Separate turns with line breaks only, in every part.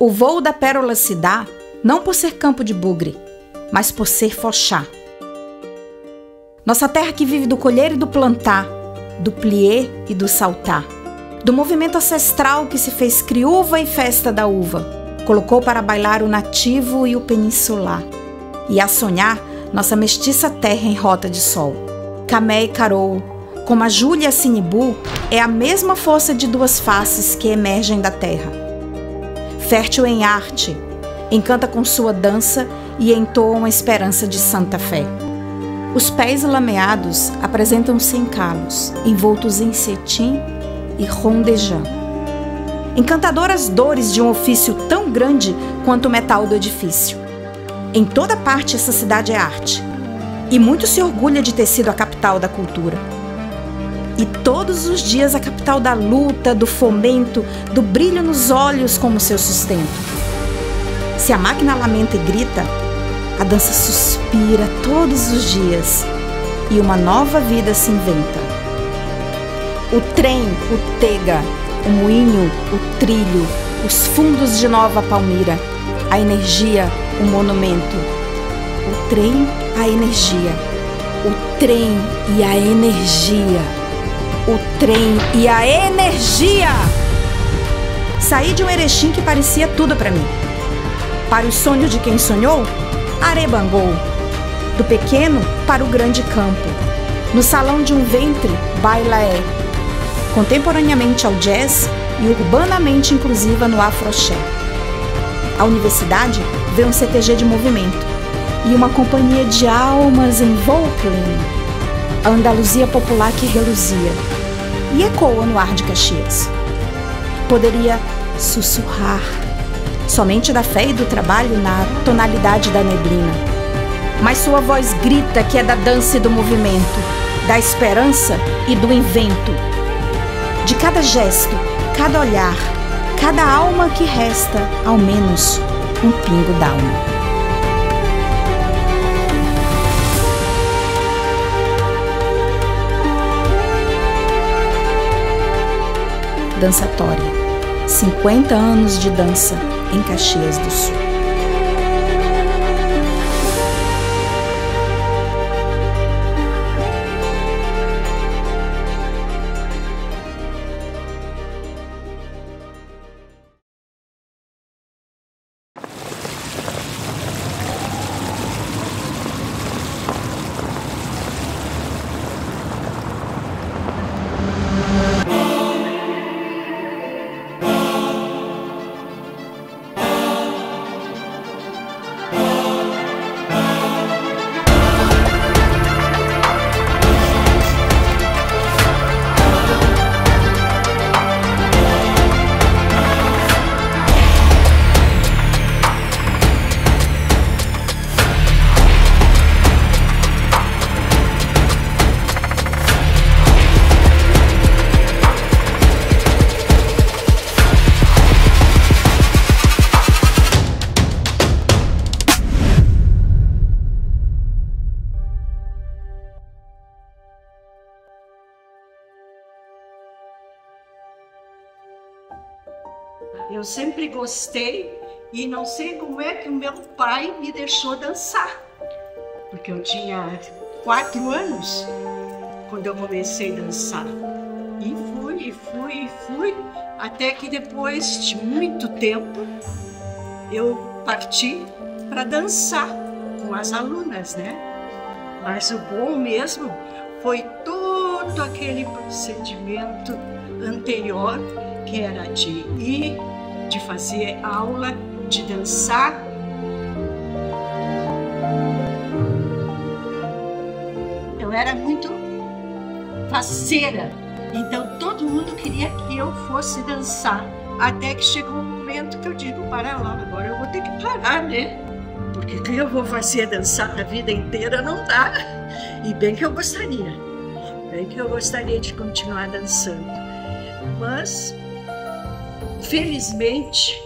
O voo da pérola se dá não por ser campo de bugre, mas por ser fochá. Nossa terra que vive do colher e do plantar, do plier e do saltar, do movimento ancestral que se fez criúva e festa da uva, colocou para bailar o nativo e o peninsular, e a sonhar nossa mestiça terra em rota de sol. Camé e Carou, como a Júlia e a Sinibu, é a mesma força de duas faces que emergem da terra. Fértil em arte, encanta com sua dança e entoa uma esperança de santa fé. Os pés lameados apresentam-se em calos, envoltos em cetim e rondejã. Encantadoras dores de um ofício tão grande quanto o metal do edifício. Em toda parte essa cidade é arte, e muito se orgulha de ter sido a capital da cultura. E todos os dias a capital da luta, do fomento, do brilho nos olhos como seu sustento. Se a máquina lamenta e grita, a dança suspira todos os dias e uma nova vida se inventa. O trem, o tega, o moinho, o trilho, os fundos de Nova Palmira, a energia, o monumento. O trem, a energia. O trem e a energia. O trem e a energia! Saí de um Erechim que parecia tudo para mim. Para os sonhos de quem sonhou, arebangou. Do pequeno para o grande campo. No salão de um ventre, bailaé. Contemporaneamente ao jazz e urbanamente inclusiva no afroxé. A universidade vê um CTG de movimento e uma companhia de almas em voo pleno. A Andaluzia popular que reluzia e ecoa no ar de Caxias. Poderia sussurrar somente da fé e do trabalho na tonalidade da neblina, mas sua voz grita que é da dança e do movimento, da esperança e do invento. De cada gesto, cada olhar, cada alma que resta, ao menos, um pingo d'alma. Dançatória. 50 anos de dança em Caxias do Sul.
Eu sempre gostei e não sei como é que o meu pai me deixou dançar. Porque eu tinha 4 anos quando eu comecei a dançar. E fui, até que depois de muito tempo eu parti para dançar com as alunas, né? Mas o bom mesmo foi todo aquele procedimento anterior, que era de ir, de fazer aula, de dançar. Eu era muito faceira, então todo mundo queria que eu fosse dançar. Até que chegou um momento que eu digo, para lá, agora eu vou ter que parar, né? Porque que eu vou fazer dançar a vida inteira não dá. E bem que eu gostaria de continuar dançando. Mas felizmente,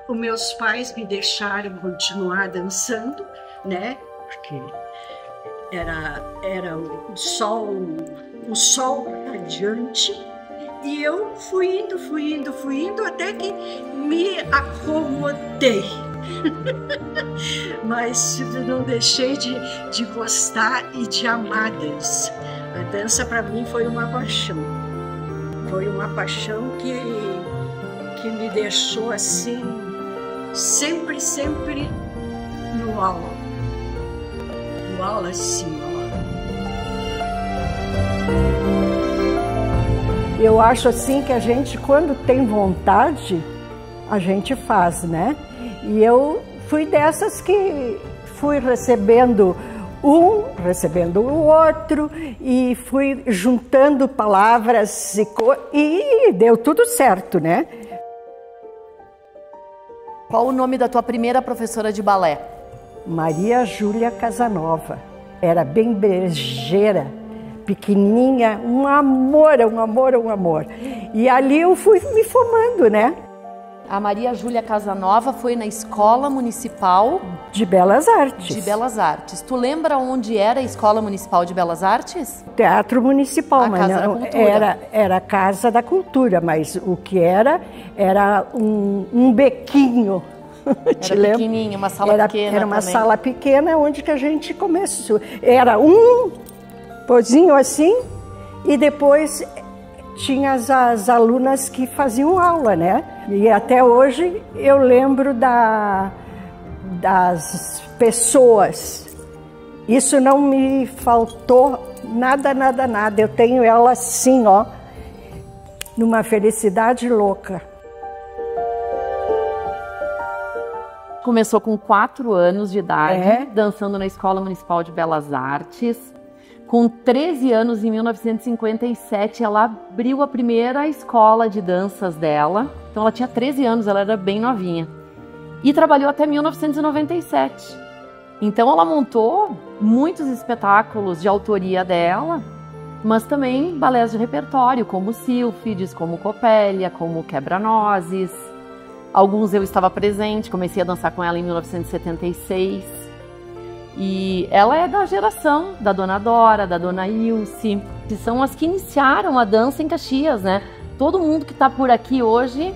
os meus pais me deixaram continuar dançando, né? Porque era o sol radiante E eu fui indo, até que me acomodei. Mas não deixei de gostar e de amar a dança. A dança para mim foi uma paixão. Foi uma paixão que me deixou assim, sempre no aula. No aula assim, ó.
Eu acho assim que a gente, quando tem vontade, a gente faz, né? E eu fui dessas que fui recebendo o outro, e fui juntando palavras e deu tudo certo, né?
Qual o nome da tua primeira professora de balé?
Maria Júlia Casanova. Era bem brejeira, pequenininha, um amor. E ali eu fui me formando, né?
A Maria Júlia Casanova foi na Escola Municipal
de Belas Artes.
De Belas Artes. Tu lembra onde era a Escola Municipal de Belas Artes?
Teatro Municipal, mas
Casa
não,
da Cultura.
Era a Casa da Cultura, mas o que era um bequinho.
Era pequenininho, uma sala pequena.
Era uma
também.
sala pequena onde que a gente começou. Era um pozinho assim, e depois tinha as alunas que faziam aula, né? E até hoje eu lembro das pessoas. Isso não me faltou nada. Eu tenho ela assim, ó, numa felicidade louca.
Começou com 4 anos de idade, dançando na Escola Municipal de Belas Artes. Com 13 anos, em 1957, ela abriu a primeira escola de danças dela. Então ela tinha 13 anos, ela era bem novinha. E trabalhou até 1997. Então ela montou muitos espetáculos de autoria dela, mas também balés de repertório, como Sílfides, como Copélia, como Quebra-Nozes. Alguns eu estava presente, comecei a dançar com ela em 1976. E ela é da geração da Dona Dora, da Dona Ilse, que são as que iniciaram a dança em Caxias, né? Todo mundo que está por aqui hoje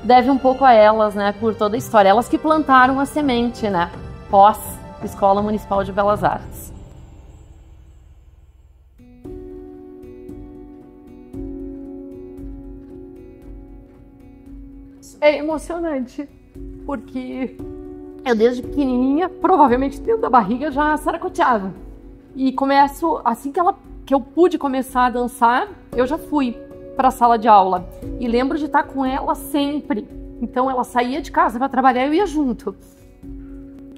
deve um pouco a elas, né? Por toda a história. Elas que plantaram a semente, né? Pós Escola Municipal de Belas Artes. É emocionante, porque eu desde pequenininha, provavelmente dentro da barriga, já saracoteava. E começo, assim que eu pude começar a dançar, eu já fui para a sala de aula. E lembro de estar com ela sempre. Então ela saía de casa para trabalhar e eu ia junto.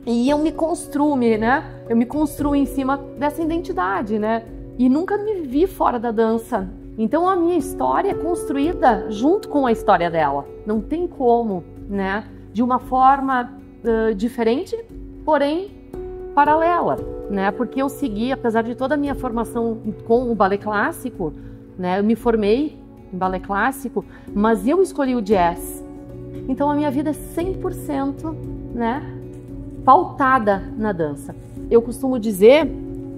E eu me construo, né? Eu me construo em cima dessa identidade, né? E nunca me vi fora da dança. Então a minha história é construída junto com a história dela. Não tem como, né? De uma forma diferente, porém paralela, né? Porque eu segui, apesar de toda a minha formação com o balé clássico, né? Eu me formei em balé clássico, mas eu escolhi o jazz. Então a minha vida é 100%, né? Pautada na dança. Eu costumo dizer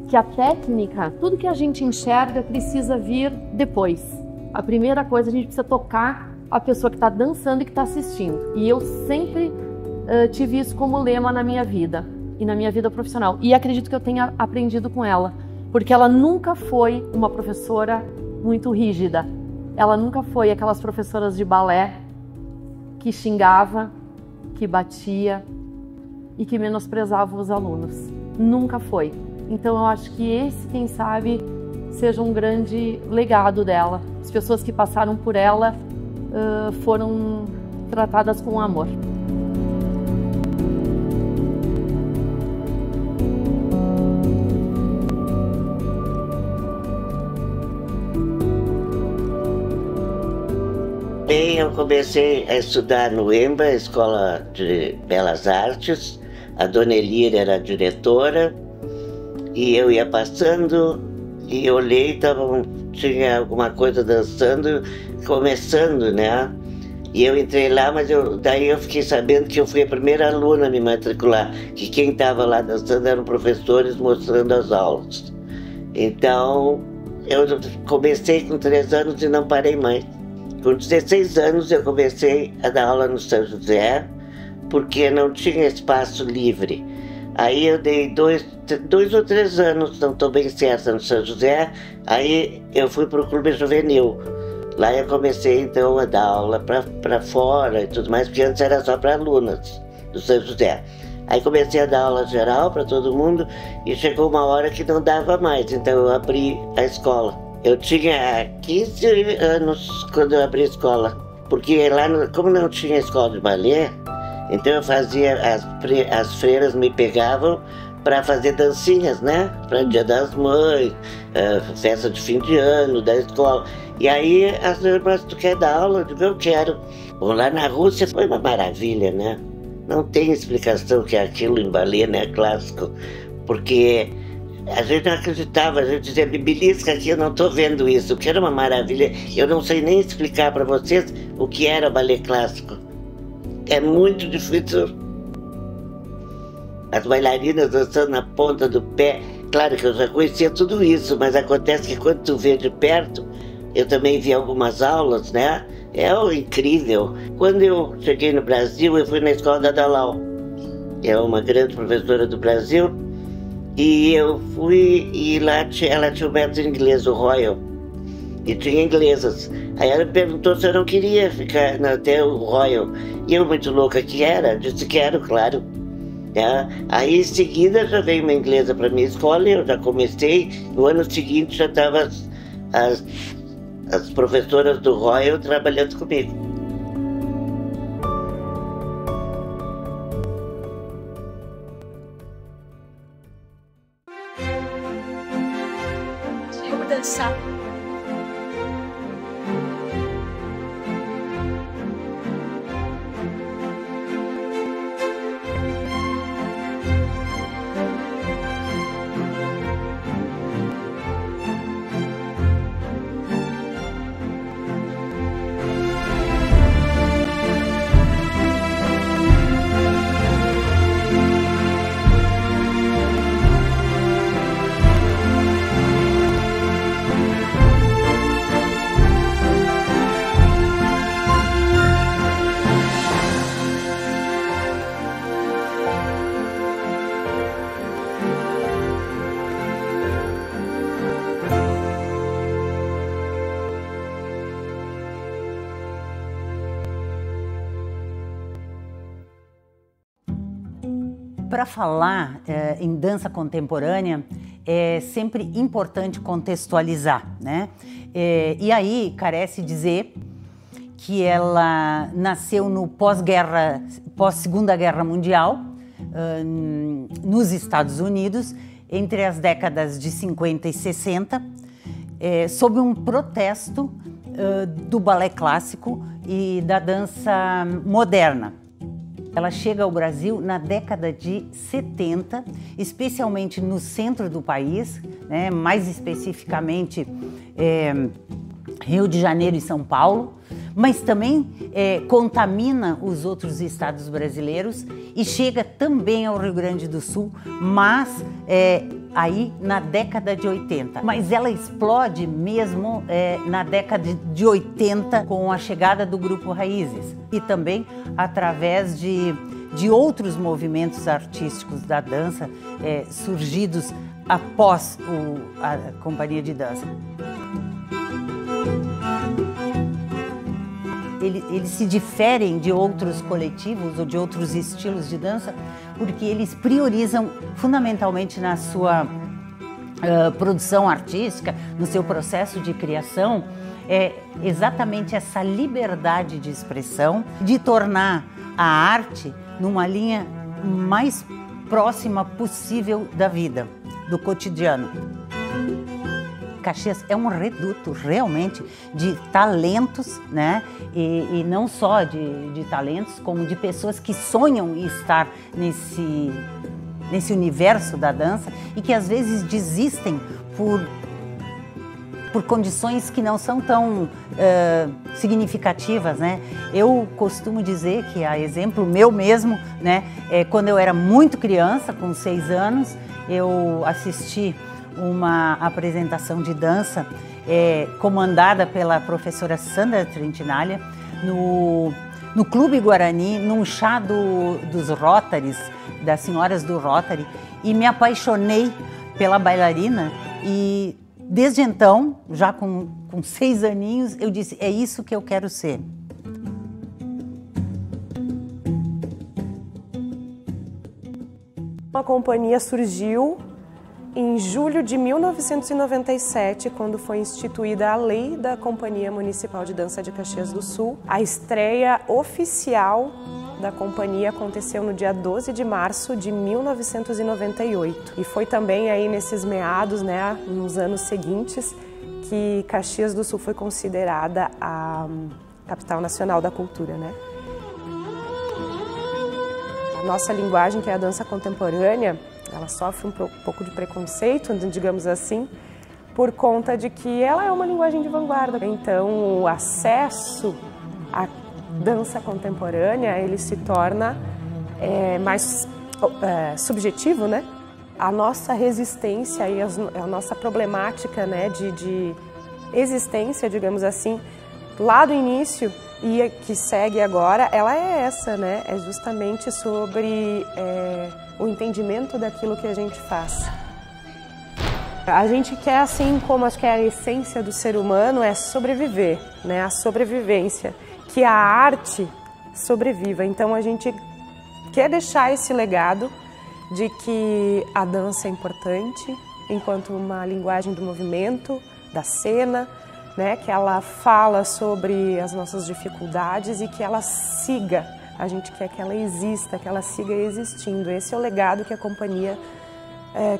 que a técnica, tudo que a gente enxerga precisa vir depois. A primeira coisa, a gente precisa tocar a pessoa que está dançando e que está assistindo. E eu sempre tive isso como lema na minha vida e na minha vida profissional. E acredito que eu tenha aprendido com ela, porque ela nunca foi uma professora muito rígida. Ela nunca foi aquelas professoras de balé que xingava, que batia e que menosprezava os alunos. Nunca foi. Então eu acho que esse, quem sabe, seja um grande legado dela. As pessoas que passaram por ela foram tratadas com amor.
Bem, eu comecei a estudar no EMBA, Escola de Belas Artes. A Dona Elira era a diretora. E eu ia passando e olhei, tinha alguma coisa dançando, começando, né? E eu entrei lá, mas daí eu fiquei sabendo que eu fui a primeira aluna a me matricular, que quem estava lá dançando eram professores mostrando as aulas. Então, eu comecei com 3 anos e não parei mais. Com 16 anos eu comecei a dar aula no São José, porque não tinha espaço livre. Aí eu dei dois ou três anos, não estou bem certa, no São José. Aí eu fui para o Clube Juvenil. Lá eu comecei então a dar aula para fora e tudo mais, porque antes era só para alunas do São José. Aí comecei a dar aula geral para todo mundo e chegou uma hora que não dava mais, então eu abri a escola. Eu tinha 15 anos quando eu abri a escola, porque lá, como não tinha escola de balé, então eu fazia, as freiras me pegavam para fazer dancinhas, né? Para Dia das Mães, festa de fim de ano da escola. E aí as irmãs, tu quer dar aula? Eu digo, eu quero. Bom, lá na Rússia foi uma maravilha, né? Não tem explicação que aquilo em balé, né, clássico, porque a gente não acreditava, a gente dizia, me belisca aqui, eu não estou vendo isso, que era uma maravilha. Eu não sei nem explicar para vocês o que era balé clássico. É muito difícil. As bailarinas dançando na ponta do pé. Claro que eu já conhecia tudo isso, mas acontece que quando tu vê de perto, eu também vi algumas aulas, né? É incrível. Quando eu cheguei no Brasil, eu fui na escola da Dalau. É uma grande professora do Brasil. E eu fui, e lá ela tinha o método inglês, o Royal. E tinha inglesas. Aí ela me perguntou se eu não queria ficar até o Royal. E eu, muito louca que era, disse que quero, claro. Aí em seguida já veio uma inglesa para minha escola e eu já comecei. No ano seguinte já estavam as professoras do Royal trabalhando comigo.
Eu dançar.
Para falar em dança contemporânea, é sempre importante contextualizar, né? E aí carece dizer que ela nasceu no pós-Segunda Guerra Mundial, nos Estados Unidos, entre as décadas de 50 e 60, sob um protesto do balé clássico e da dança moderna. Ela chega ao Brasil na década de 70, especialmente no centro do país, né, mais especificamente Rio de Janeiro e São Paulo, mas também contamina os outros estados brasileiros e chega também ao Rio Grande do Sul, mas aí na década de 80. Mas ela explode mesmo na década de 80 com a chegada do Grupo Raízes e também através de outros movimentos artísticos da dança surgidos após a companhia de dança. Eles se diferem de outros coletivos ou de outros estilos de dança porque eles priorizam fundamentalmente na sua produção artística, no seu processo de criação, exatamente essa liberdade de expressão, de tornar a arte numa linha mais próxima possível da vida, do cotidiano. Caxias é um reduto realmente de talentos, né? E não só de talentos, como de pessoas que sonham em estar nesse universo da dança e que às vezes desistem por condições que não são tão significativas, né? Eu costumo dizer que, a exemplo meu mesmo, né? Quando eu era muito criança, com 6 anos, eu assisti uma apresentação de dança comandada pela professora Sandra Trentinaglia no Clube Guarani, num chá dos Rotaries, das senhoras do Rotary, e me apaixonei pela bailarina e desde então, já com 6 aninhos, eu disse, é isso que eu quero ser.
A companhia surgiu em julho de 1997, quando foi instituída a lei da Companhia Municipal de Dança de Caxias do Sul. A estreia oficial da companhia aconteceu no dia 12 de março de 1998. E foi também aí nesses meados, né, nos anos seguintes, que Caxias do Sul foi considerada a capital nacional da cultura, né? A nossa linguagem, que é a dança contemporânea, ela sofre um pouco de preconceito, digamos assim, por conta de que ela é uma linguagem de vanguarda. Então, o acesso à dança contemporânea, ele se torna mais subjetivo, né? A nossa resistência e a nossa problemática, né, de existência, digamos assim, lá do início e que segue agora, ela é essa, né? É justamente sobre o entendimento daquilo que a gente faz. A gente quer, assim como acho que é a essência do ser humano, é sobreviver, né? A sobrevivência, que a arte sobreviva. Então a gente quer deixar esse legado de que a dança é importante enquanto uma linguagem do movimento, da cena, né? Que ela fala sobre as nossas dificuldades e que ela siga. A gente quer que ela exista, que ela siga existindo. Esse é o legado que a companhia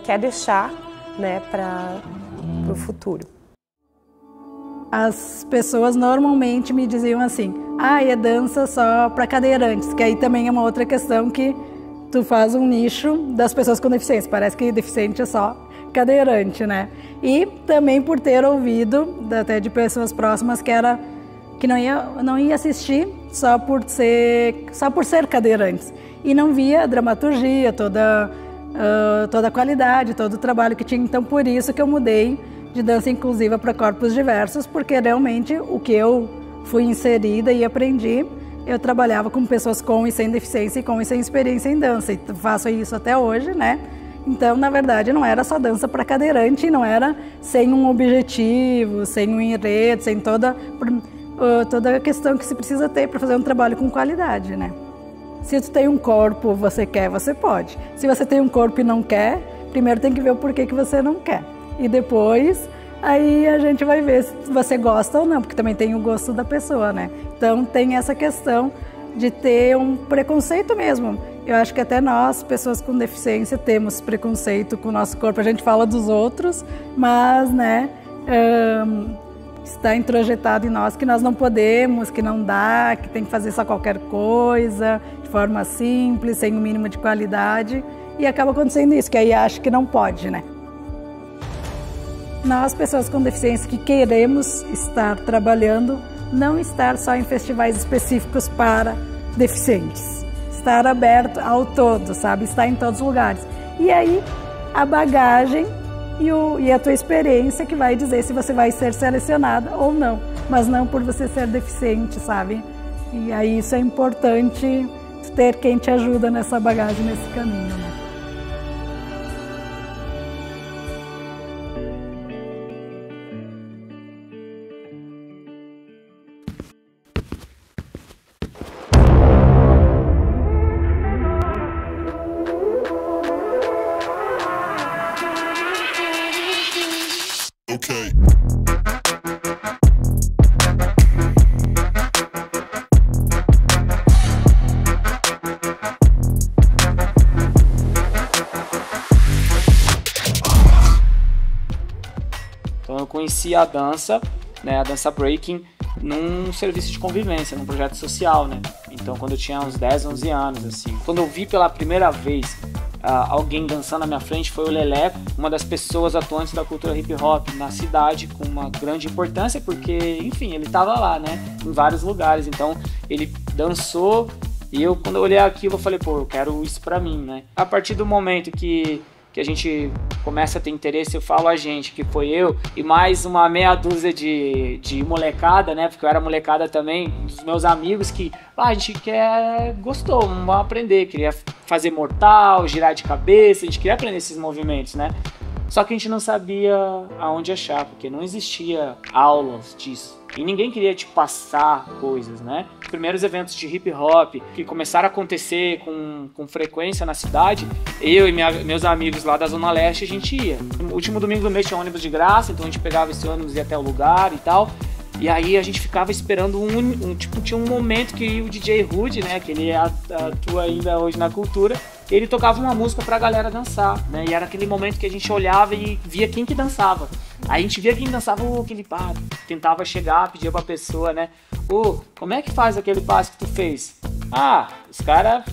quer deixar, né, para o futuro.
As pessoas normalmente me diziam assim, é dança só para cadeirantes, que aí também é uma outra questão que tu faz um nicho das pessoas com deficiência. Parece que deficiente é só cadeirante, né? E também por ter ouvido, até de pessoas próximas, que não ia assistir só por ser cadeirantes. E não via a dramaturgia, toda a qualidade, todo o trabalho que tinha. Então, por isso que eu mudei de dança inclusiva para corpos diversos, porque realmente o que eu fui inserida e aprendi, eu trabalhava com pessoas com e sem deficiência e com e sem experiência em dança. E faço isso até hoje, né? Então, na verdade, não era só dança para cadeirante, não era sem um objetivo, sem um enredo, sem toda a questão que se precisa ter para fazer um trabalho com qualidade, né? Se tu tem um corpo, você quer, você pode. Se você tem um corpo e não quer, primeiro tem que ver o porquê que você não quer. E depois, aí a gente vai ver se você gosta ou não, porque também tem o gosto da pessoa, né? Então tem essa questão de ter um preconceito mesmo. Eu acho que até nós, pessoas com deficiência, temos preconceito com o nosso corpo. A gente fala dos outros, mas, né, está introjetado em nós que nós não podemos, que não dá, que tem que fazer só qualquer coisa, de forma simples, sem o mínimo de qualidade. E acaba acontecendo isso, que aí acha que não pode, né? Nós, pessoas com deficiência que queremos estar trabalhando, não estar só em festivais específicos para deficientes. Estar aberto ao todo, sabe? Estar em todos os lugares. E aí, a bagagem e a tua experiência que vai dizer se você vai ser selecionada ou não. Mas não por você ser deficiente, sabe? E aí isso é importante, ter quem te ajuda nessa bagagem, nesse caminho, né?
Okay.
Então eu conheci a dança, né, a dança breaking, num serviço de convivência, num projeto social, né? Então quando eu tinha uns 10, 11 anos, assim. Quando eu vi pela primeira vez alguém dançando na minha frente, foi o Lelé, uma das pessoas atuantes da cultura hip hop na cidade, com uma grande importância, porque, enfim, ele estava lá, né, em vários lugares. Então ele dançou e quando eu olhei aquilo, eu falei, pô, eu quero isso pra mim, né? A partir do momento que que a gente começa a ter interesse, eu falo a gente, que foi eu e mais uma meia dúzia de molecada, né? Porque eu era molecada também, dos meus amigos que a gente gostou, vamos aprender, queria fazer mortal, girar de cabeça, a gente queria aprender esses movimentos, né? Só que a gente não sabia aonde achar, porque não existia aulas disso. E ninguém queria te passar coisas, né? Os primeiros eventos de hip hop que começaram a acontecer com frequência na cidade, eu e meus amigos lá da Zona Leste, a gente ia. No último domingo do mês tinha ônibus de graça, então a gente pegava esse ônibus e ia até o lugar e tal. E aí a gente ficava esperando tinha um momento que o DJ Rude, né, que ele atua ainda hoje na cultura, ele tocava uma música pra galera dançar, né, e era aquele momento que a gente olhava e via quem que dançava. Aí a gente via quem dançava, aquele passo, tentava chegar, pedia pra pessoa, né, como é que faz aquele passo que tu fez? Os caras,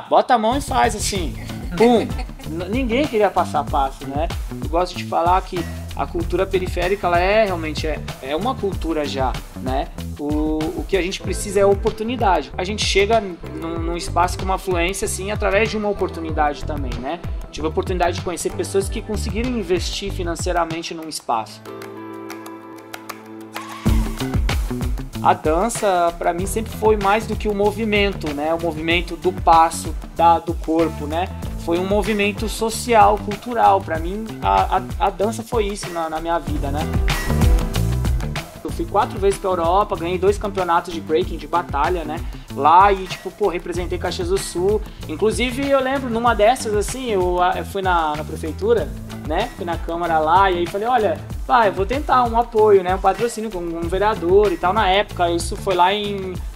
bota a mão e faz assim, pum. Ninguém queria passar passo, né? Eu gosto de falar que a cultura periférica, ela realmente é uma cultura já, né? O que a gente precisa é oportunidade. A gente chega num espaço com uma fluência, assim, através de uma oportunidade também, né? Tive a oportunidade de conhecer pessoas que conseguiram investir financeiramente num espaço. A dança, para mim, sempre foi mais do que o movimento, né? O movimento do passo, do corpo, né? Foi um movimento social, cultural. Para mim, a dança foi isso na minha vida, né? Eu fui 4 vezes pra Europa, ganhei 2 campeonatos de breaking, de batalha, né? Lá e, representei Caxias do Sul. Inclusive, eu lembro, numa dessas, assim, eu fui na prefeitura, né? Fui na Câmara lá e aí falei, olha, eu vou tentar um apoio, né? Um patrocínio com um vereador e tal. Na época, isso foi lá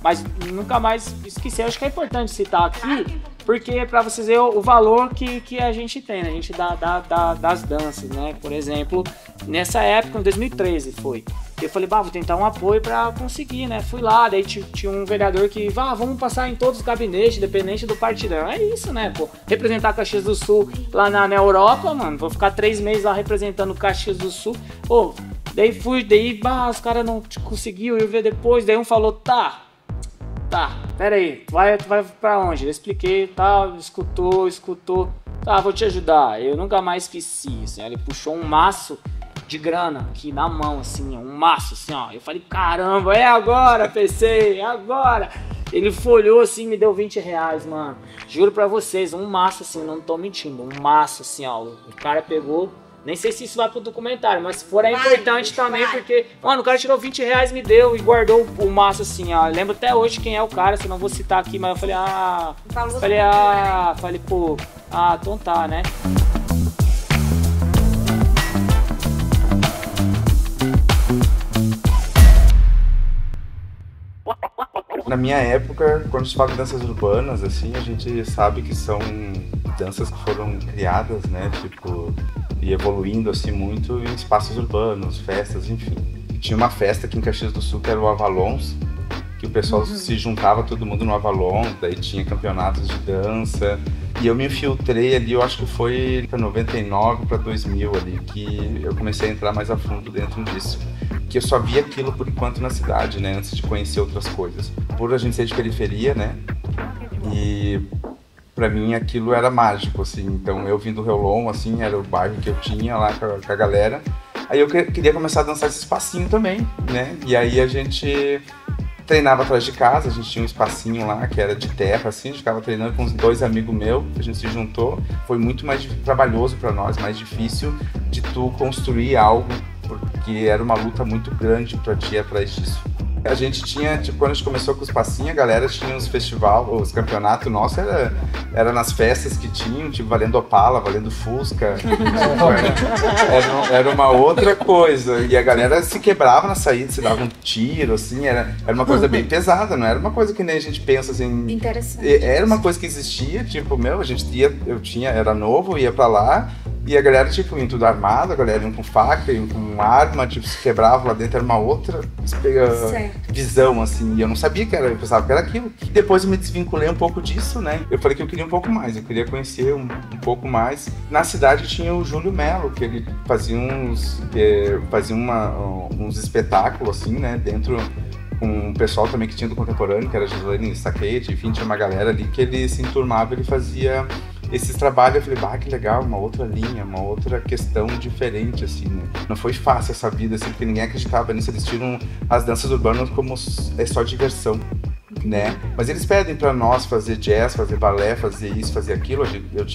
mas nunca mais esqueci. Acho que é importante citar aqui, porque para vocês verem o valor que a gente tem, né? A gente das danças, né? Por exemplo, nessa época, em 2013 foi. Eu falei, vou tentar um apoio para conseguir, né? Fui lá, daí tinha um vereador que, vamos passar em todos os gabinetes, independente do partidão. É isso, né, pô? Representar Caxias do Sul lá na Europa, mano. Vou ficar 3 meses lá representando Caxias do Sul. Daí os caras não conseguiu, eu vi depois, daí um falou, tá, pera aí, tu vai pra onde? Eu expliquei e tal, escutou, vou te ajudar. Eu nunca mais esqueci, assim, ele puxou um maço de grana aqui na mão, assim, um maço, assim, ó. Eu falei, caramba, é agora, PC, é agora. Ele folhou assim, me deu 20 reais, mano. Juro pra vocês, um maço assim, não tô mentindo, um maço assim, ó. O cara pegou, nem sei se isso vai pro documentário, mas se for é importante também, porque, mano, o cara tirou 20 reais, me deu e guardou o maço assim, ó. Eu lembro até hoje quem é o cara, se não vou citar aqui, mas eu falei, então tá, né?
Na minha época, quando se fala de danças urbanas, assim, a gente sabe que são danças que foram criadas, né, e evoluindo, assim, muito em espaços urbanos, festas, enfim. E tinha uma festa aqui em Caxias do Sul, que era o Avalons, que o pessoal se juntava todo mundo no Avalon, daí tinha campeonatos de dança. E eu me infiltrei ali, eu acho que foi para 99 para 2000 ali, que eu comecei a entrar mais a fundo dentro disso. Que eu só via aquilo por enquanto na cidade, né, antes de conhecer outras coisas. Por a gente ser de periferia, né, e pra mim aquilo era mágico, assim. Então eu vim do Reolon, assim, era o bairro que eu tinha lá com a galera. Aí eu queria começar a dançar esse espacinho também, né, e aí a gente treinava atrás de casa, a gente tinha um espacinho lá que era de terra, assim, a gente ficava treinando com uns 2 amigos meus, a gente se juntou. Foi muito mais trabalhoso para nós, mais difícil de tu construir algo, porque era uma luta muito grande para ti ir atrás disso. A gente tinha, quando a gente começou com os passinhos, a galera tinha os festivais, os campeonatos nossos, era nas festas que tinham, valendo Opala, valendo Fusca, era uma outra coisa, e a galera se quebrava na saída, se dava um tiro, assim, era uma coisa bem pesada, não era uma coisa que nem a gente pensa, assim.
Interessante.
Era uma coisa que existia, a gente era novo, ia pra lá, e a galera, ia tudo armado, a galera ia com faca, ia com arma, se quebrava lá dentro, era uma outra visão, assim, e eu não sabia que era, eu pensava que era aquilo. E depois eu me desvinculei um pouco disso, né, eu falei que eu queria um pouco mais, eu queria conhecer um pouco mais. Na cidade tinha o Júlio Melo, que ele fazia uns espetáculos, assim, né, dentro com o pessoal também que tinha do contemporâneo, que era a Gislaine Saquete, enfim, tinha uma galera ali que ele se enturmava, ele fazia esses trabalhos eu falei, que legal, uma outra linha, uma outra questão diferente, assim, né? Não foi fácil essa vida, assim, porque ninguém acreditava nisso, eles tiram as danças urbanas como é só diversão, né? Mas eles pedem pra nós fazer jazz, fazer balé, fazer isso, fazer aquilo.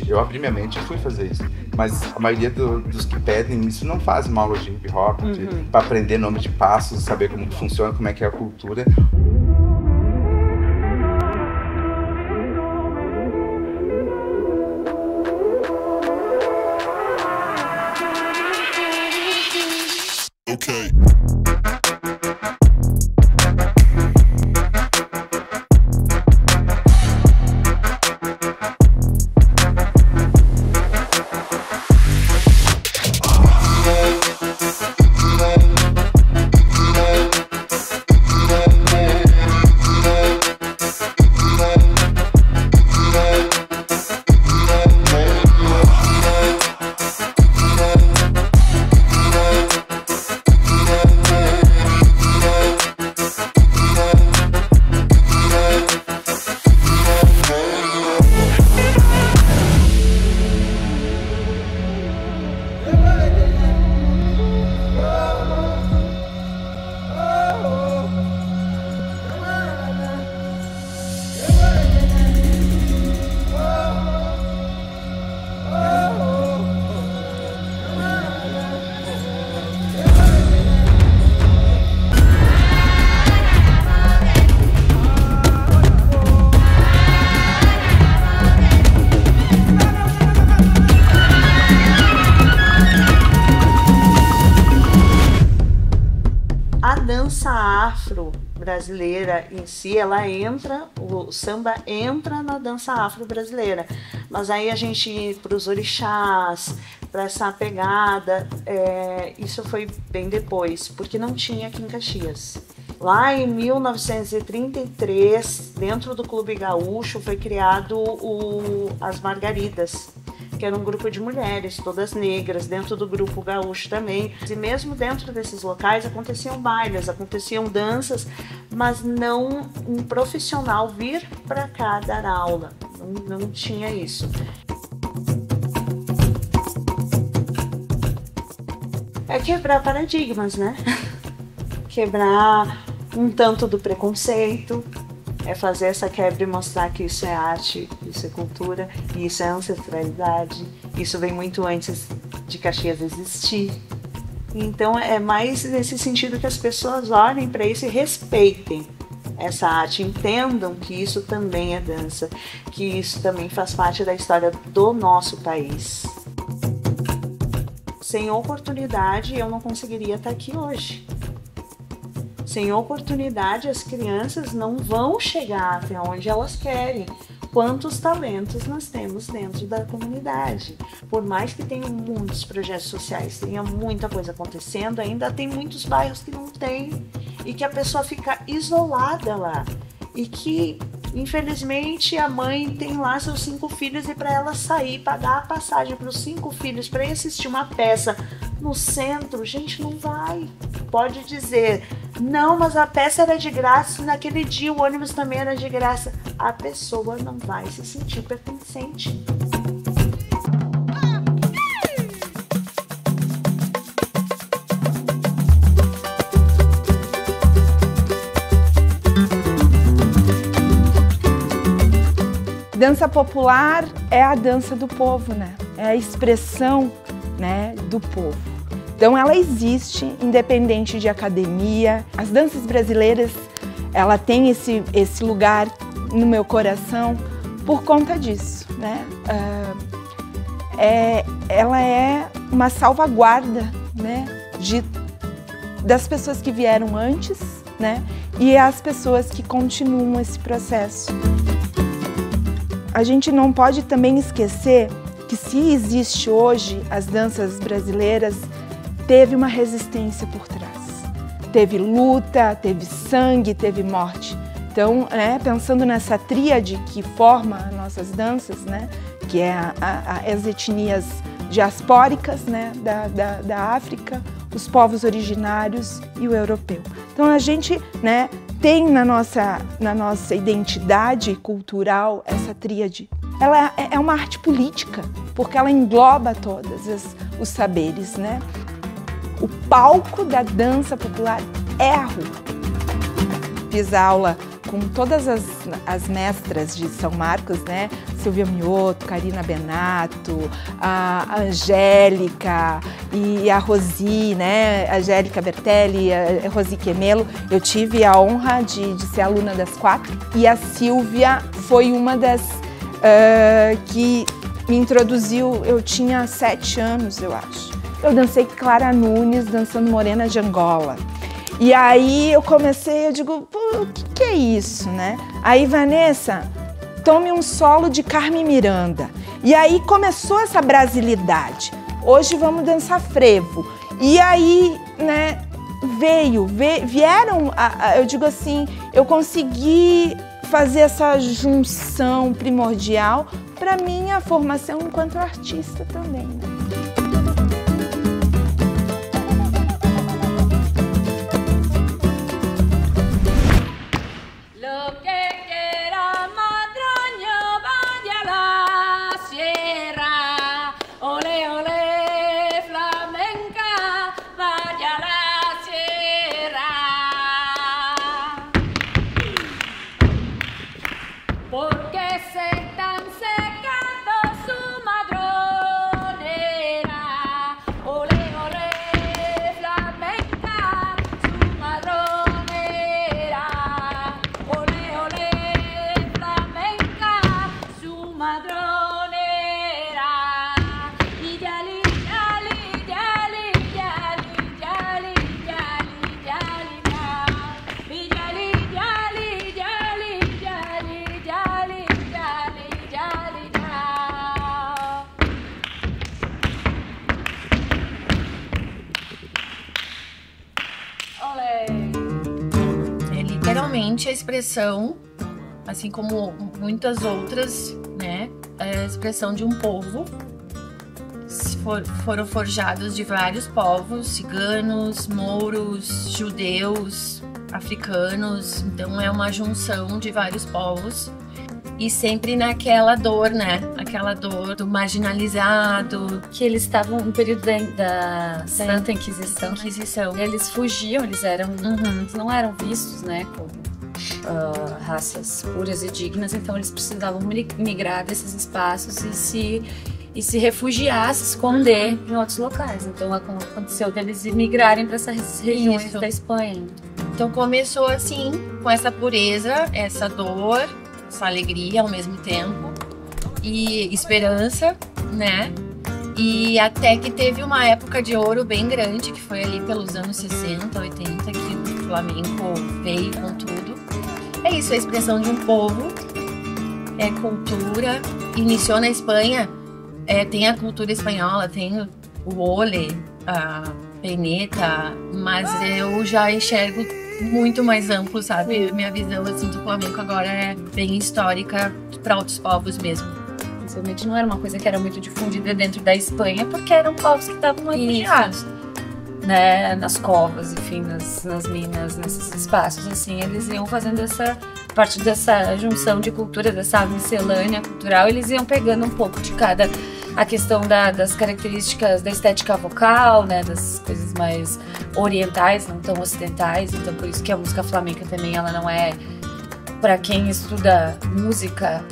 Eu abri minha mente e fui fazer isso. Mas a maioria dos que pedem isso não fazem uma aula de hip hop, pra aprender nome de passos, saber como que funciona, como é que é a cultura.
Okay.
Brasileira em si, ela entra, o samba entra na dança afro-brasileira, mas aí a gente ir para os orixás, para essa pegada, isso foi bem depois, porque não tinha aqui em Caxias. Lá em 1933, dentro do Clube Gaúcho, foi criado as Margaridas, que era um grupo de mulheres, todas negras, dentro do grupo gaúcho também. E mesmo dentro desses locais aconteciam bailes, aconteciam danças, mas não um profissional vir para cá dar aula, não tinha isso. É quebrar paradigmas, né? Quebrar um tanto do preconceito, é fazer essa quebra e mostrar que isso é arte, isso é cultura, e isso é ancestralidade, isso vem muito antes de Caxias existir. Então é mais nesse sentido que as pessoas olhem para isso e respeitem essa arte, entendam que isso também é dança, que isso também faz parte da história do nosso país. Sem oportunidade eu não conseguiria estar aqui hoje. Sem oportunidade, as crianças não vão chegar até onde elas querem. Quantos talentos nós temos dentro da comunidade. Por mais que tenham muitos projetos sociais, tenha muita coisa acontecendo, ainda tem muitos bairros que não tem e que a pessoa fica isolada lá. E que, infelizmente, a mãe tem lá seus 5 filhos e para ela sair, pagar a passagem para os 5 filhos para ir assistir uma peça no centro, gente, não vai. Pode dizer, não, mas a peça era de graça, naquele dia o ônibus também era de graça. A pessoa não vai se sentir pertencente.
Dança popular é a dança do povo, né? É a expressão, né, do povo. Então ela existe independente de academia. As danças brasileiras, ela tem esse lugar no meu coração por conta disso, né? Ela é uma salvaguarda, né, das pessoas que vieram antes, né, e as pessoas que continuam esse processo. A gente não pode também esquecer que se existe hoje as danças brasileiras, teve uma resistência por trás. Teve luta, teve sangue, teve morte. Então, pensando nessa tríade que forma as nossas danças, né, que é as etnias diaspóricas, né, da África, os povos originários e o europeu. Então a gente, né, tem na nossa identidade cultural essa tríade. ela é uma arte política, porque ela engloba todos os saberes, né? O palco da dança popular é a rua. Fiz aula com todas as mestras de São Marcos, né? Silvia Mioto, Karina Benato, a Angélica e a Rosi, né? A Angélica Bertelli, a Rosi Quemelo. Eu tive a honra de ser aluna das 4 e a Silvia foi uma das que me introduziu. Eu tinha 7 anos, eu acho. Eu dancei Clara Nunes dançando Morena de Angola. E aí eu comecei, eu digo, o que é isso, né? Aí, Vanessa, tome um solo de Carmen Miranda. E aí começou essa brasilidade. Hoje vamos dançar frevo. E aí, né, vieram, eu digo assim, eu consegui fazer essa junção primordial para minha formação enquanto artista também, né?
Literalmente a expressão, assim como muitas outras, né, é a expressão de um povo. Foram forjados de vários povos, ciganos, mouros, judeus, africanos, então é uma junção de vários povos. E sempre naquela dor, né? Aquela dor do marginalizado.
Que eles estavam no período da Santa Inquisição. Eles fugiam, eles não eram vistos, né, como raças puras e dignas, então eles precisavam migrar desses espaços e se refugiar, se esconder em outros locais. Então aconteceu deles migrarem para essas regiões da Espanha.
Então começou assim, com essa pureza, essa dor, essa alegria ao mesmo tempo e esperança, né? E até que teve uma época de ouro bem grande, que foi ali pelos anos 60, 80, que o flamenco veio com tudo. É isso, a expressão de um povo, é cultura, iniciou na Espanha, tem a cultura espanhola, tem o ole, a peineta, mas eu já enxergo muito mais amplo, sabe? Minha visão assim do flamenco agora é bem histórica para outros povos mesmo.
Inicialmente não era uma coisa que era muito difundida dentro da Espanha, porque eram povos que estavam refugiados, né? Nas covas, enfim, nas minas, nesses espaços, assim, eles iam fazendo essa parte dessa junção de cultura, dessa miscelânea cultural, eles iam pegando um pouco de cada, a questão das características da estética vocal, né, das coisas mais orientais, não tão ocidentais, então por isso que a música flamenca também, ela não é, para quem estuda música,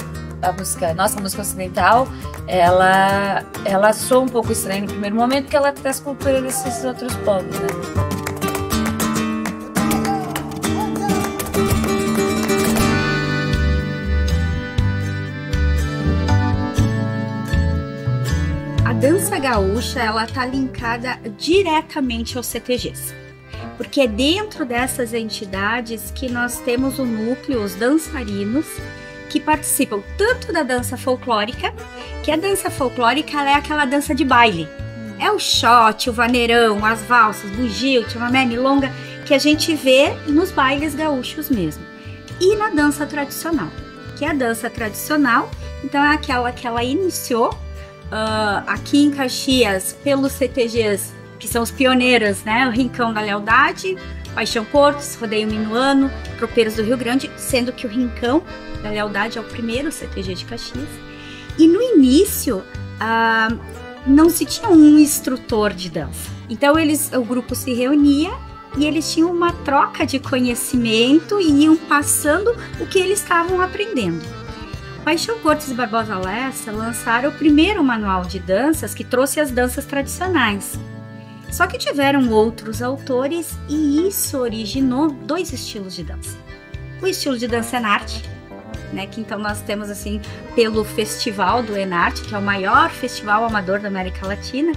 nossa música ocidental, ela soa um pouco estranha no primeiro momento, porque ela traz cultura desses outros povos, né.
A dança gaúcha, ela tá linkada diretamente aos CTGs, porque é dentro dessas entidades que nós temos o núcleo, os dançarinos, que participam tanto da dança folclórica, que a dança folclórica ela é aquela dança de baile. É o shot, o vaneirão, as valsas, bugio, chamamé, milonga, que a gente vê nos bailes gaúchos mesmo. E na dança tradicional, que é a dança tradicional, então é aquela que ela iniciou aqui em Caxias pelos CTGs, que são os pioneiros, né? O Rincão da Lealdade, Paixão Portos, Rodeio Minuano, Tropeiros do Rio Grande, sendo que o Rincão da Lealdade é o primeiro CTG de Caxias.
E no início, não se tinha um instrutor de dança. Então o grupo se reunia e eles tinham uma troca de conhecimento e iam passando o que eles estavam aprendendo. Paixão Cortes e Barbosa Lessa lançaram o primeiro manual de danças que trouxe as danças tradicionais. Só que tiveram outros autores e isso originou 2 estilos de dança. O estilo de dança Enarte, né, que então nós temos assim pelo Festival do Enarte, que é o maior festival amador da América Latina,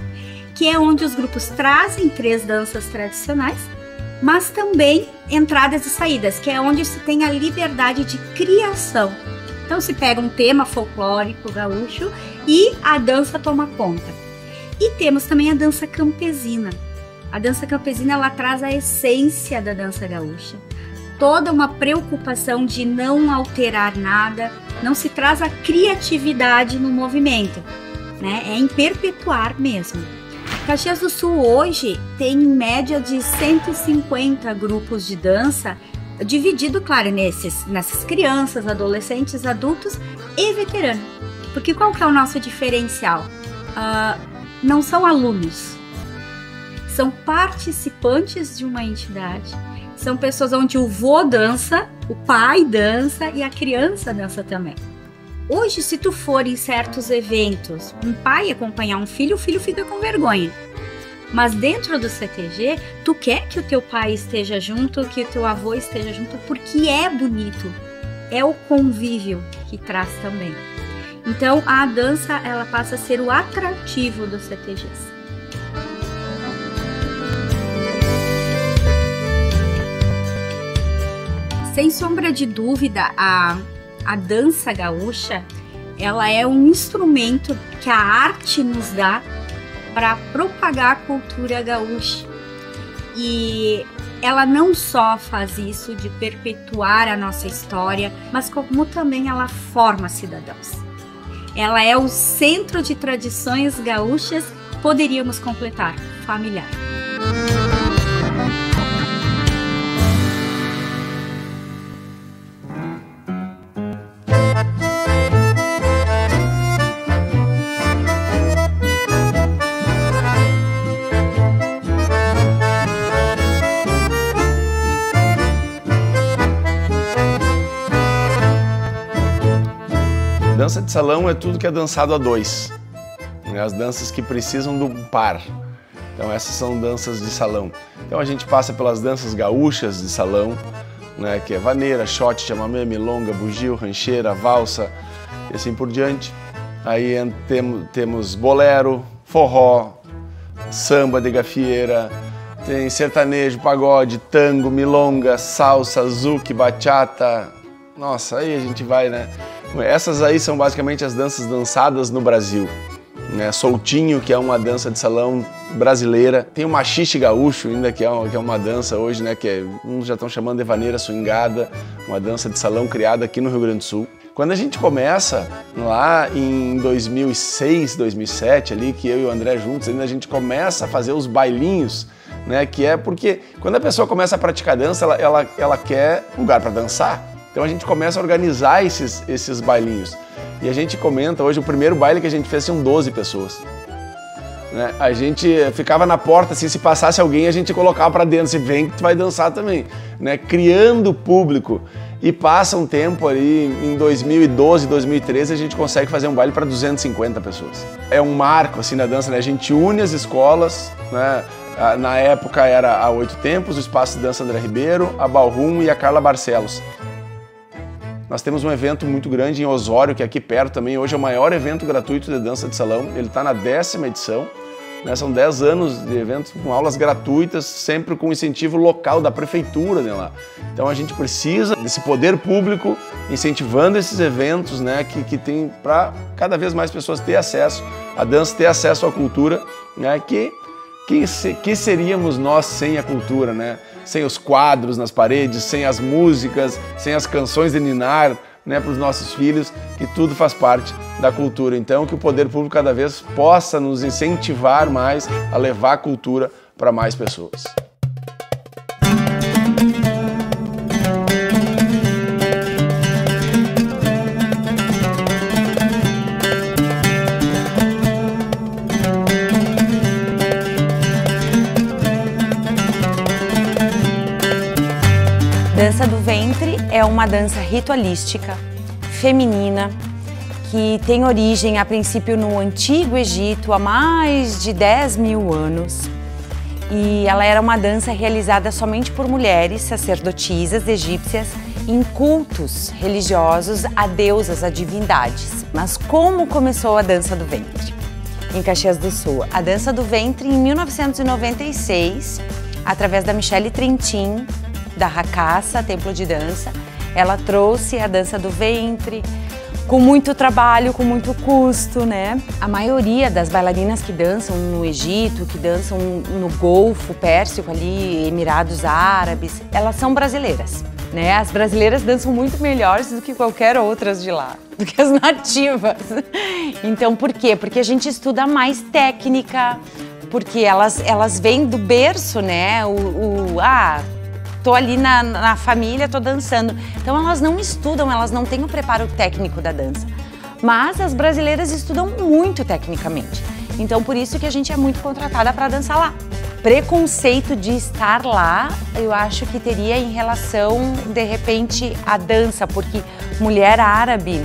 que é onde os grupos trazem 3 danças tradicionais, mas também entradas e saídas, que é onde se tem a liberdade de criação. Então se pega um tema folclórico gaúcho e a dança toma conta. E temos também a dança campesina. A dança campesina ela traz a essência da dança gaúcha. Toda uma preocupação de não alterar nada, não se traz a criatividade no movimento, né? É em perpetuar mesmo. Caxias do Sul hoje tem em média de 150 grupos de dança, dividido, claro, nessas crianças, adolescentes, adultos e veteranos. Porque qual que é o nosso diferencial? Não são alunos, são participantes de uma entidade, são pessoas onde o vô dança, o pai dança e a criança dança também. Hoje, se tu for em certos eventos, um pai acompanhar um filho, o filho fica com vergonha. Mas dentro do CTG, tu quer que o teu pai esteja junto, que o teu avô esteja junto, porque é bonito, é o convívio que traz também. Então, a dança, ela passa a ser o atrativo dos CTGs. Sem sombra de dúvida, a dança gaúcha, ela é um instrumento que a arte nos dá para propagar a cultura gaúcha. E ela não só faz isso de perpetuar a nossa história, mas como também ela forma cidadãos. Ela é o centro de tradições gaúchas, poderíamos completar, familiar.
Dança de salão é tudo que é dançado a 2, né? As danças que precisam do par. Então essas são danças de salão. Então a gente passa pelas danças gaúchas de salão, né? Que é vaneira, shot, chamamé, milonga, bugio, rancheira, valsa e assim por diante. Aí temos bolero, forró, samba de gafieira, tem sertanejo, pagode, tango, milonga, salsa, zouk, bachata. Nossa, aí a gente vai, né? Essas aí são basicamente as danças dançadas no Brasil. Né? Soltinho, que é uma dança de salão brasileira. Tem o machixe gaúcho ainda, que é uma dança hoje, né? Que uns já estão chamando de vaneira swingada, uma dança de salão criada aqui no Rio Grande do Sul. Quando a gente começa lá em 2006, 2007, ali, que eu e o André juntos, ainda a gente começa a fazer os bailinhos, né? Que é porque quando a pessoa começa a praticar dança, ela quer lugar para dançar. Então a gente começa a organizar esses bailinhos. E a gente comenta, hoje o primeiro baile que a gente fez tinham 12 pessoas. Né? A gente ficava na porta, assim, se passasse alguém a gente colocava para dentro, se vem que tu vai dançar também. Né? Criando público. E passa um tempo ali, em 2012, 2013, a gente consegue fazer um baile para 250 pessoas. É um marco assim na dança, né? A gente une as escolas, né? Na época era a 8 Tempos, o Espaço de Dança André Ribeiro, a Ballroom e a Carla Barcelos. Nós temos um evento muito grande em Osório, que é aqui perto também. Hoje é o maior evento gratuito de dança de salão. Ele está na 10ª edição. Né? São 10 anos de eventos com aulas gratuitas, sempre com incentivo local da prefeitura, né, lá. Então a gente precisa desse poder público incentivando esses eventos, né, que tem para cada vez mais pessoas ter acesso à dança, ter acesso à cultura, né, que seríamos nós sem a cultura, né? Sem os quadros nas paredes, sem as músicas, sem as canções de ninar, né, para os nossos filhos, que tudo faz parte da cultura. Então, que o poder público cada vez possa nos incentivar mais a levar a cultura para mais pessoas.
Dança do ventre é uma dança ritualística, feminina, que tem origem a princípio no Antigo Egito, há mais de 10.000 anos. E ela era uma dança realizada somente por mulheres sacerdotisas egípcias em cultos religiosos a deusas, a divindades. Mas como começou a dança do ventre em Caxias do Sul? A dança do ventre em 1996, através da Michele Trentin, da Racassa, Templo de Dança, ela trouxe a dança do ventre com muito trabalho, com muito custo, né? A maioria das bailarinas que dançam no Egito, que dançam no Golfo Pérsico ali, Emirados Árabes, elas são brasileiras, né? As brasileiras dançam muito melhores do que qualquer outras de lá, do que as nativas. Então, por quê? Porque a gente estuda mais técnica, porque elas vêm do berço, né? Tô ali na família, tô dançando. Então elas não estudam, elas não têm o preparo técnico da dança. Mas as brasileiras estudam muito tecnicamente. Então por isso que a gente é muito contratada para dançar lá. Preconceito de estar lá, eu acho que teria em relação, de repente, à dança, porque mulher árabe,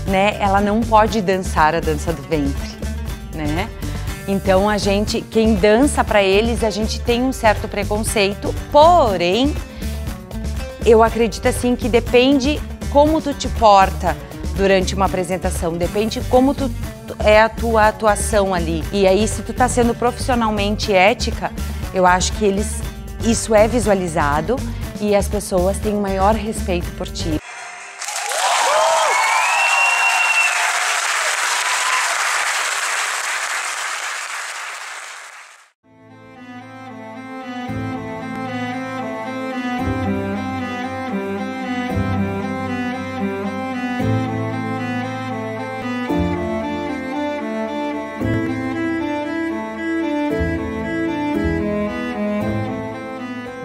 né, ela não pode dançar a dança do ventre, né? Então quem dança para eles, a gente tem um certo preconceito, porém, eu acredito assim que depende como tu te porta durante uma apresentação, depende como é a tua atuação ali. E aí, se tu tá sendo profissionalmente ética, eu acho que isso é visualizado e as pessoas têm o maior respeito por ti.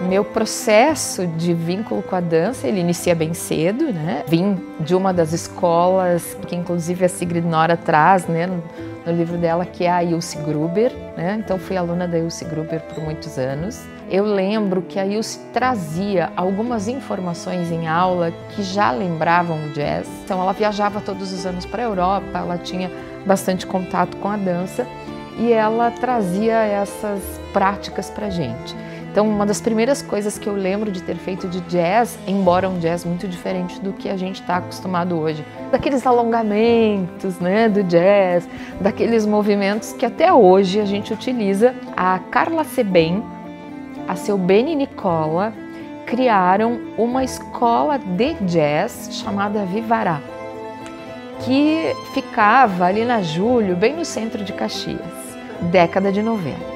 Meu processo de vínculo com a dança, ele inicia bem cedo, né? Vim de uma das escolas, que inclusive a Sigrid Nora traz, né, no livro dela, que é a Ilse Gruber, né? Então fui aluna da Ilse Gruber por muitos anos. Eu lembro que a Ilse trazia algumas informações em aula que já lembravam o jazz. Então ela viajava todos os anos para a Europa, ela tinha bastante contato com a dança e ela trazia essas práticas pra gente. Então, uma das primeiras coisas que eu lembro de ter feito de jazz, embora um jazz muito diferente do que a gente está acostumado hoje, daqueles alongamentos, né, do jazz, daqueles movimentos que até hoje a gente utiliza. A Carla Seben, a seu Benny Nicola, criaram uma escola de jazz chamada Vivará, que ficava ali na Júlio, bem no centro de Caxias, década de 90.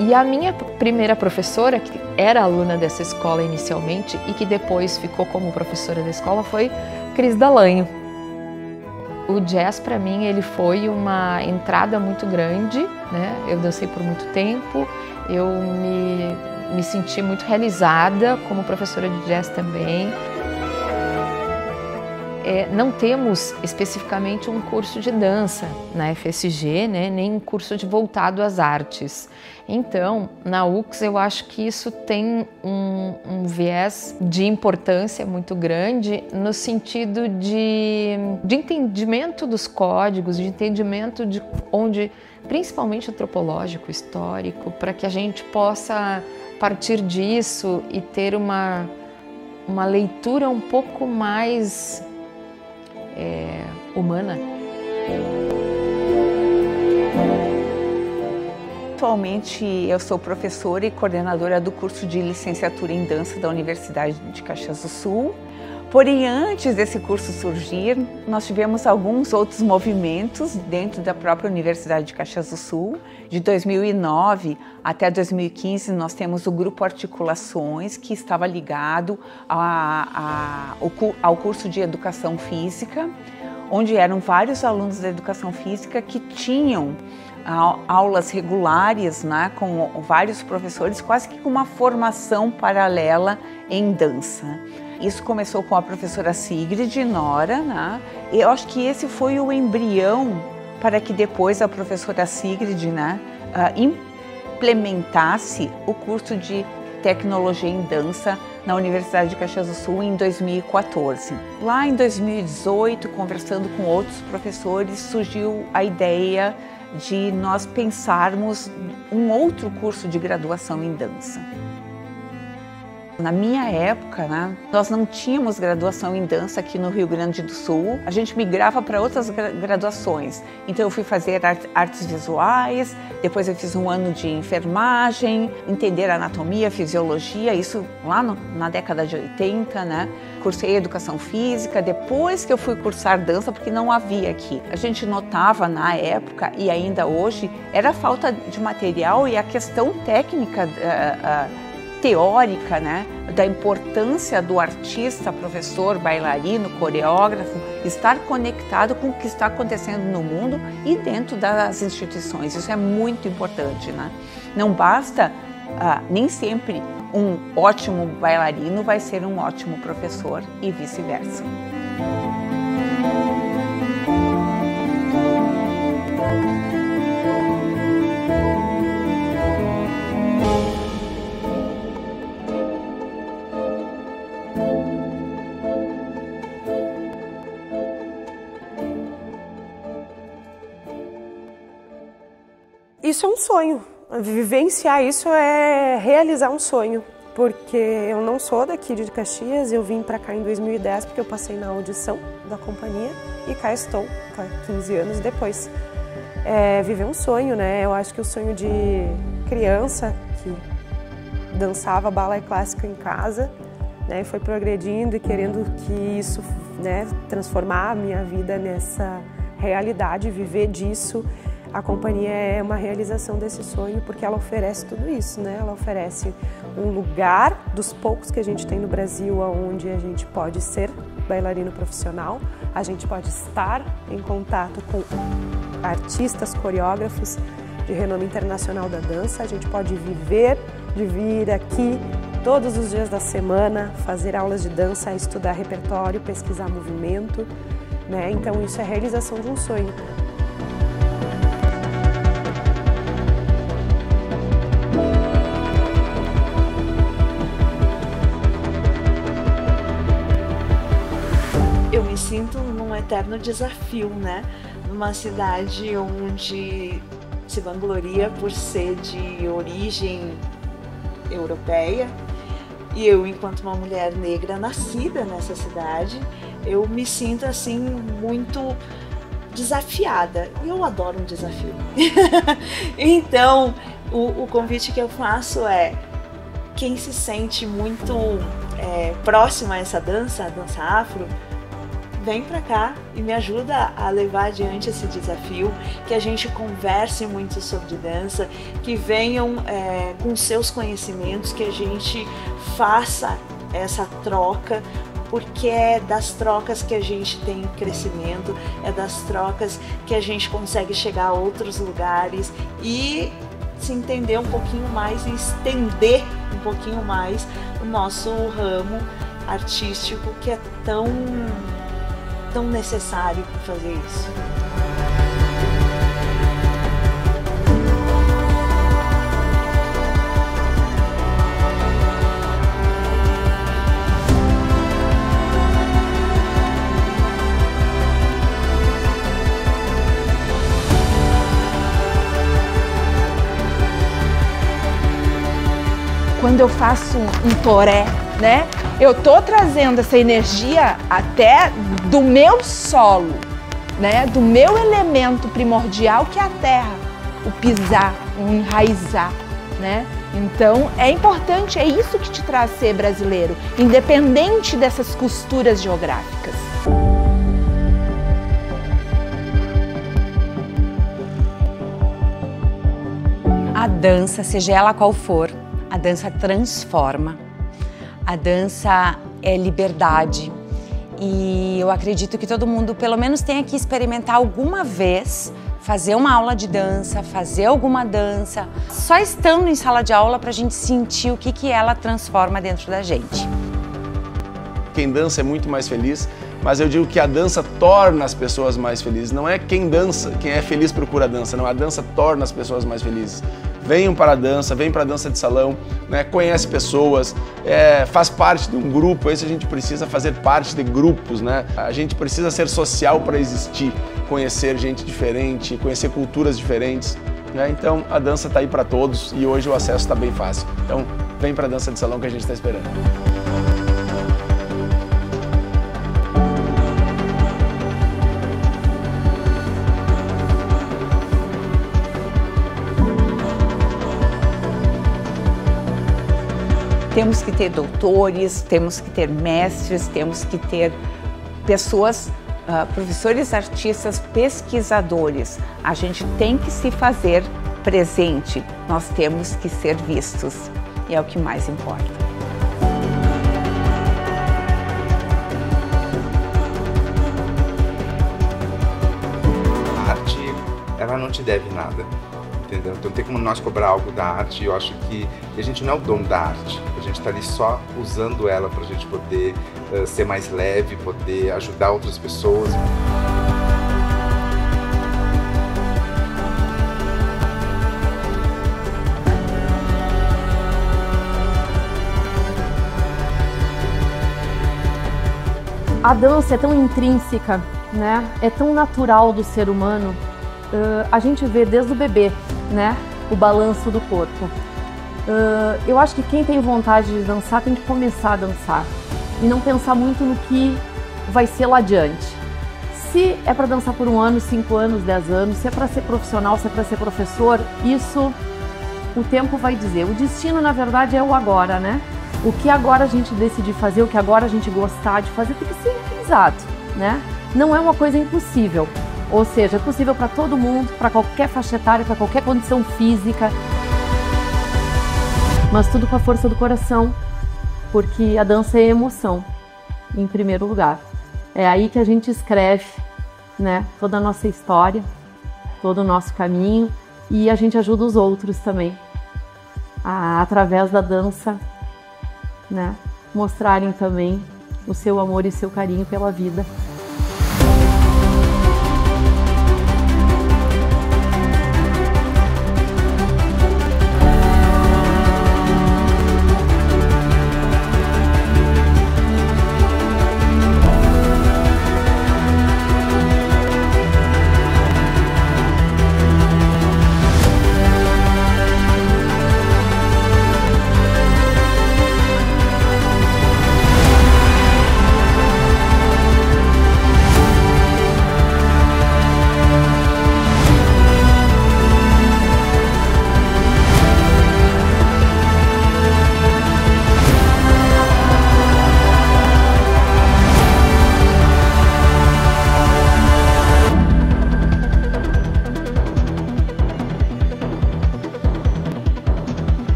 E a minha primeira professora, que era aluna dessa escola inicialmente e que depois ficou como professora da escola, foi Cris Dalanho. O jazz, para mim, ele foi uma entrada muito grande, né? Eu dancei por muito tempo, eu me senti muito realizada como professora de jazz também. Não temos especificamente um curso de dança na FSG, né, nem um curso voltado às artes. Então, na UX, eu acho que isso tem um viés de importância muito grande no sentido de entendimento dos códigos, de entendimento de onde, principalmente antropológico, histórico, para que a gente possa partir disso e ter uma leitura um pouco mais humana.
Atualmente eu sou professora e coordenadora do curso de licenciatura em dança da Universidade de Caxias do Sul. Porém, antes desse curso surgir, nós tivemos alguns outros movimentos dentro da própria Universidade de Caxias do Sul. De 2009 até 2015, nós temos o Grupo Articulações, que estava ligado ao curso de Educação Física, onde eram vários alunos da Educação Física que tinham aulas regulares, né, com vários professores, quase que com uma formação paralela em dança. Isso começou com a professora Sigrid Nora, né? E eu acho que esse foi o embrião para que depois a professora Sigrid, né, implementasse o curso de tecnologia em dança na Universidade de Caxias do Sul em 2014. Lá em 2018, conversando com outros professores, surgiu a ideia de nós pensarmos um outro curso de graduação em dança. Na minha época, né, nós não tínhamos graduação em dança aqui no Rio Grande do Sul. A gente migrava para outras graduações. Então eu fui fazer artes visuais, depois eu fiz um ano de enfermagem, entender anatomia, fisiologia, isso lá na década de 80, né? Cursei educação física, depois que eu fui cursar dança, porque não havia aqui. A gente notava na época, e ainda hoje, era a falta de material e a questão técnica teórica, né, da importância do artista, professor, bailarino, coreógrafo, estar conectado com o que está acontecendo no mundo e dentro das instituições. Isso é muito importante, né? Não basta, nem sempre um ótimo bailarino vai ser um ótimo professor e vice-versa.
Isso é um sonho. Vivenciar isso é realizar um sonho. Porque eu não sou daqui de Caxias, eu vim para cá em 2010 porque eu passei na audição da companhia e cá estou, 15 anos depois. Viver um sonho, né? Eu acho que o sonho de criança que dançava balé clássico em casa, né, foi progredindo e querendo que isso, né, transformar a minha vida nessa realidade, viver disso. A companhia é uma realização desse sonho porque ela oferece tudo isso, né? Ela oferece um lugar dos poucos que a gente tem no Brasil onde a gente pode ser bailarino profissional, a gente pode estar em contato com artistas, coreógrafos de renome internacional da dança, a gente pode viver de vir aqui todos os dias da semana, fazer aulas de dança, estudar repertório, pesquisar movimento, né? Então isso é a realização de um sonho.
Eu me sinto num eterno desafio, né? Numa cidade onde se vangloria por ser de origem europeia, e eu, enquanto uma mulher negra nascida nessa cidade, eu me sinto assim muito desafiada, e eu adoro um desafio. Então, o convite que eu faço é: quem se sente muito próximo a essa dança, a dança afro, vem pra cá e me ajuda a levar adiante esse desafio, que a gente converse muito sobre dança, que venham com seus conhecimentos, que a gente faça essa troca, porque é das trocas que a gente tem crescimento, é das trocas que a gente consegue chegar a outros lugares e se entender um pouquinho mais e estender um pouquinho mais o nosso ramo artístico, que é tão necessário fazer isso.
Quando eu faço um toré, né? Eu tô trazendo essa energia até do meu solo, né? Do meu elemento primordial, que é a terra, o pisar, o enraizar, né? Então é importante, é isso que te traz ser brasileiro, independente dessas costuras geográficas.
A dança, seja ela qual for, a dança transforma. A dança é liberdade e eu acredito que todo mundo pelo menos tenha que experimentar alguma vez fazer uma aula de dança, fazer alguma dança, só estando em sala de aula para a gente sentir o que ela transforma dentro da gente.
Quem dança é muito mais feliz, mas eu digo que a dança torna as pessoas mais felizes. Não é quem dança, quem é feliz procura a dança, não. A dança torna as pessoas mais felizes. venham para a dança, venham para a dança de salão, né? Conhece pessoas, faz parte de um grupo. Esse a gente precisa fazer parte de grupos, né? A gente precisa ser social para existir, conhecer gente diferente, conhecer culturas diferentes, né? Então a dança está aí para todos e hoje o acesso está bem fácil. Então vem para a dança de salão que a gente está esperando.
Temos que ter doutores, temos que ter mestres, temos que ter pessoas, professores, artistas, pesquisadores. A gente tem que se fazer presente, nós temos que ser vistos e é o que mais importa.
A arte, ela não te deve nada. Entendeu? Então tem como nós cobrar algo da arte, e eu acho que a gente não é o dono da arte, a gente está ali só usando ela para a gente poder ser mais leve, poder ajudar outras pessoas.
A dança é tão intrínseca, né? É tão natural do ser humano. A gente vê desde o bebê, né, o balanço do corpo. Eu acho que quem tem vontade de dançar tem que começar a dançar e não pensar muito no que vai ser lá adiante. Se é para dançar por 1 ano, 5 anos, 10 anos, se é para ser profissional, se é para ser professor, isso o tempo vai dizer. O destino, na verdade, é o agora, né? O que agora a gente decidir fazer, o que agora a gente gostar de fazer, tem que ser realizado, né? Não é uma coisa impossível. Ou seja, é possível para todo mundo, para qualquer faixa etária, para qualquer condição física. Mas tudo com a força do coração, porque a dança é emoção, em primeiro lugar. É aí que a gente escreve, né, toda a nossa história, todo o nosso caminho, e a gente ajuda os outros também, através da dança, né, mostrarem também o seu amor e seu carinho pela vida.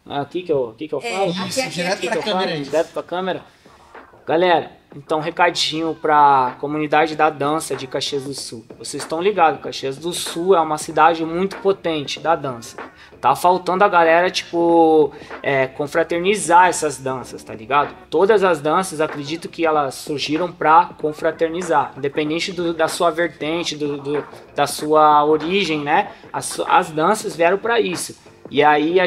Aqui que eu falo?
Isso, direto pra câmera.
Direto pra câmera. Galera, então recadinho pra comunidade da dança de Caxias do Sul. Vocês estão ligados, Caxias do Sul é uma cidade muito potente da dança. Tá faltando a galera, tipo, confraternizar essas danças, tá ligado? Todas as danças, acredito que elas surgiram pra confraternizar. Independente da sua vertente, da sua origem, né? As danças vieram pra isso. E aí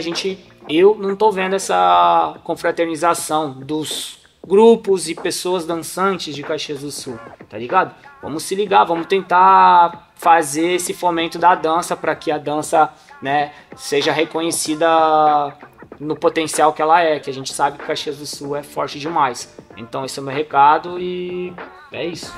eu não tô vendo essa confraternização dos grupos e pessoas dançantes de Caxias do Sul, tá ligado? Vamos se ligar, vamos tentar fazer esse fomento da dança para que a dança, né, seja reconhecida no potencial que ela é, que a gente sabe que Caxias do Sul é forte demais. Então esse é o meu recado e é isso.